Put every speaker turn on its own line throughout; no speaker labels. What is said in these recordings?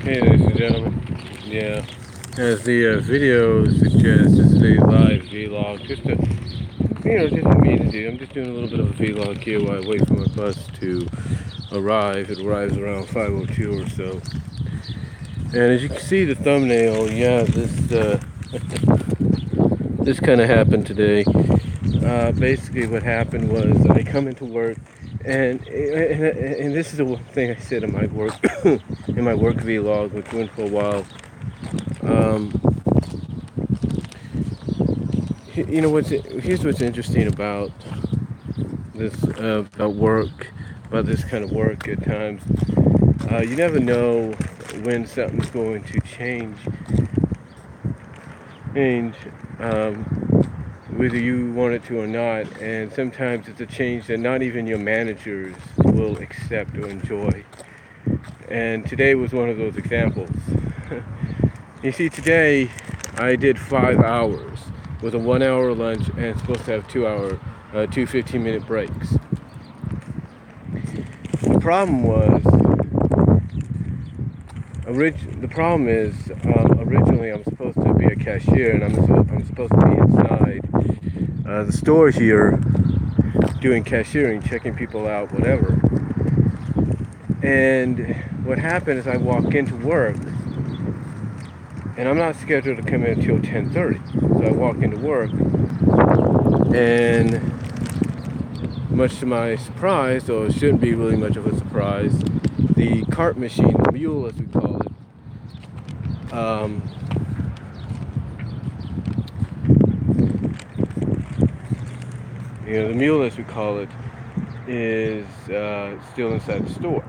Hey, ladies and gentlemen. Yeah, as the video suggests, this is a live vlog. Just for me to do. I'm just doing a little bit of a vlog here while I wait for my bus to arrive. It arrives around 5:02 or so. And as you can see, the thumbnail, yeah, this kind of happened today. Basically, what happened was I come into work, and this is the one thing I said in my work in my work vlog, which went for a while. Um, here's what's interesting about this about work, about this kind of work at times. You never know when something's going to change, um, whether you want it to or not. And sometimes it's a change that not even your managers will accept or enjoy. And today was one of those examples. You see, today I did 5 hours with a 1 hour lunch and supposed to have 2 15-minute breaks. The problem was, originally I'm supposed to be a cashier, and I'm supposed to be inside the store here doing cashiering, checking people out, whatever. And what happened is I walk into work, and I'm not scheduled to come in until 10:30. So I walk into work, and much to my surprise, or it shouldn't be really much of a surprise, the cart machine, the mule as we call it, the mule as we call it, is still inside the store.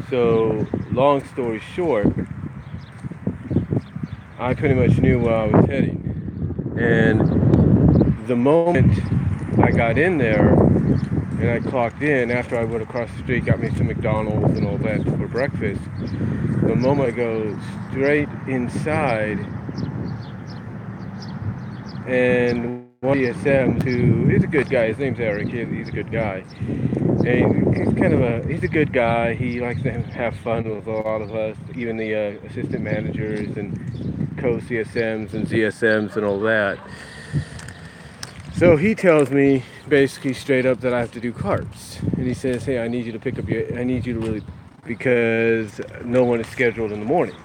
So, long story short, I pretty much knew where I was heading. And the moment I got in there and I clocked in, after I went across the street, got me some McDonald's and all that for breakfast, the moment I go straight inside, and one of the DSMs, who is a good guy, his name's Eric, he's a good guy. And he's a good guy. He likes to have fun with a lot of us, even the assistant managers and co-CSMs and ZSMs and all that. So he tells me basically straight up that I have to do carts. And he says, hey, I need you to really, because no one is scheduled in the morning.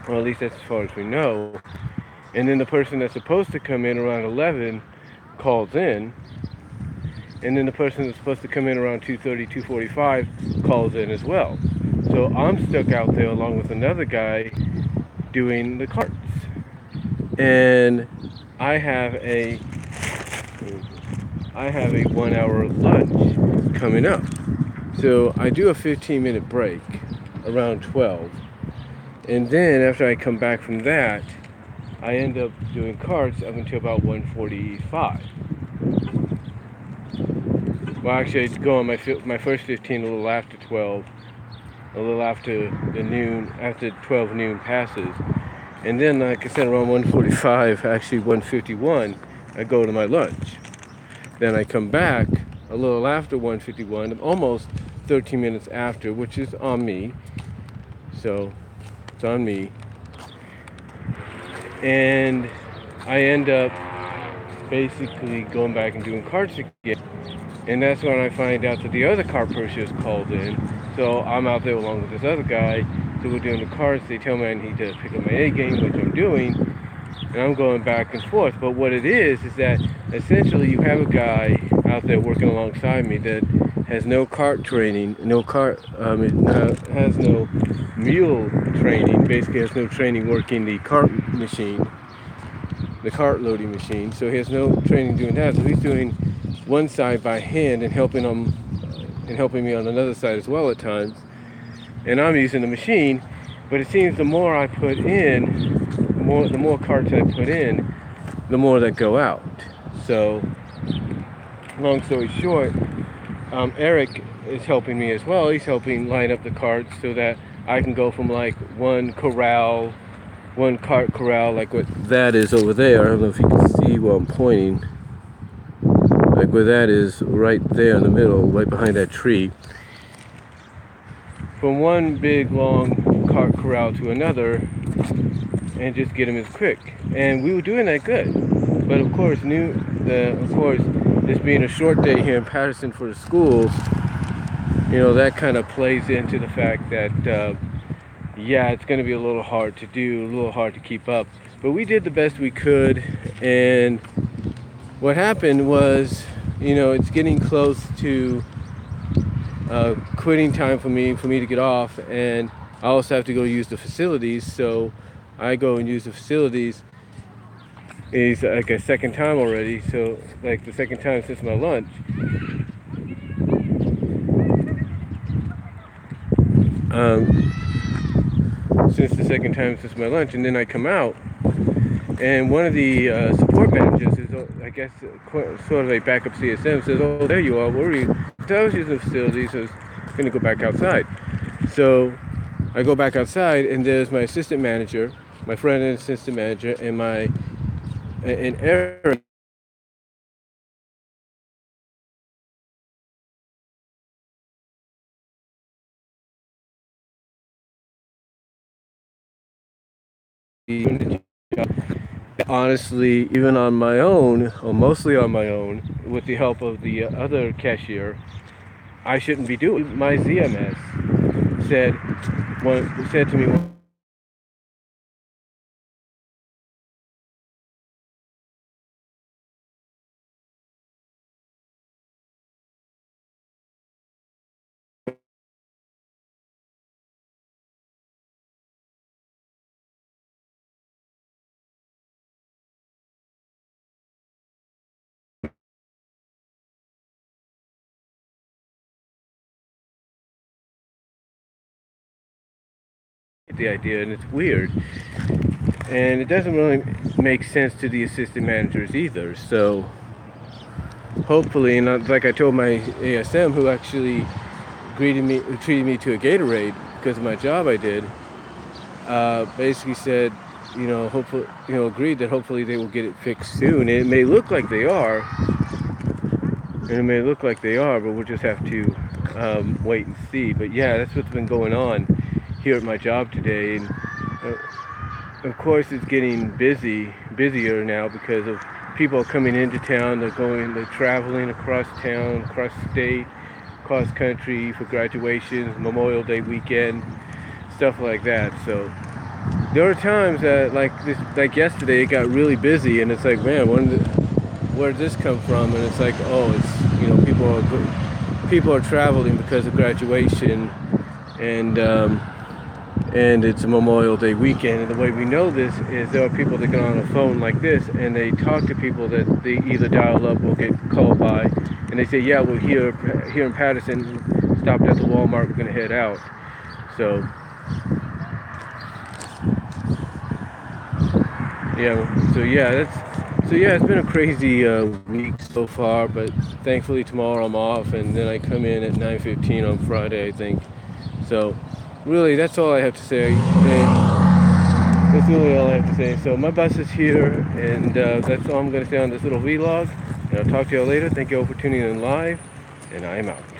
Well, at least that's as far as we know. And then the person that's supposed to come in around 11 calls in. And then the person that's supposed to come in around 2:30, 2:45 calls in as well. So I'm stuck out there along with another guy doing the carts. And I have a 1 hour lunch coming up. So I do a 15-minute break around 12. And then after I come back from that, I end up doing carts up until about 1:45. Well, actually, I'd go on my first 15 a little after 12, a little after 12 noon passes. And then, like I said, around 1:45, actually 1:51, I go to my lunch. Then I come back a little after 1:51, almost 13 minutes after, which is on me. So, it's on me. And I end up basically going back and doing carts again. And that's when I find out that the other cart purchase called in. So I'm out there along with this other guy. So we're doing the carts. They tell me I need to pick up my A game, which I'm doing. And I'm going back and forth. But what it is that essentially you have a guy out there working alongside me that has no cart training, has no mule training, basically has no training working the cart machine, the cart loading machine. So he has no training doing that. So he's doing one side by hand and helping me on another side as well at times. And I'm using the machine, but it seems the more I put in, the more carts I put in, the more that go out. So, long story short, Eric is helping me as well. He's helping line up the carts so that I can go from like one cart corral, like what that is over there. I don't know if you can see where I'm pointing. Like where that is, right there in the middle, right behind that tree. from one big long cart corral to another and just get them as quick. And we were doing that good. But of course, this being a short day here in Patterson for the schools, that kind of plays into the fact that, yeah, it's going to be a little hard to do, a little hard to keep up. But we did the best we could. And what happened was, it's getting close to quitting time for me to get off. And I also have to go use the facilities. So I go and use the facilities. It's like a second time already, so like the second time since my lunch. Since the second time since my lunch, and then I come out, and one of the support managers is, I guess, sort of a backup CSM, says, "Oh, there you are. Where are you?" So I was using the facility, so I was going to go back outside. So I go back outside, and there's my assistant manager, my friend and assistant manager, and Aaron. Honestly, even on my own, or mostly on my own, with the help of the other cashier, I shouldn't be doing. My ZMS said to me, the idea, and it's weird, and it doesn't really make sense to the assistant managers either. So hopefully, and like I told my ASM, who actually treated me to a Gatorade because of my job I did, basically said, hopefully, agreed that hopefully they will get it fixed soon. And it may look like they are, but we'll just have to wait and see. But yeah, that's what's been going on here at my job today. And of course, it's getting busier now because of people coming into town. They're traveling across town, across state, cross country for graduations, Memorial Day weekend, stuff like that. So there are times that like yesterday, it got really busy, and it's like, man, where did this come from? And it's like, oh, it's people are traveling because of graduation, and it's a Memorial Day weekend. And the way we know this is there are people that get on a phone like this and they talk to people that they either dial up or get called by, and they say, yeah, we're here in Patterson, stopped at the Walmart, we're gonna head out. So it's been a crazy week so far, but thankfully tomorrow I'm off, and then I come in at 9:15 on Friday, I think. So really, that's all I have to say. That's really all I have to say. So my bus is here, and that's all I'm going to say on this little vlog. And I'll talk to y'all later. Thank you all for tuning in live, and I am out.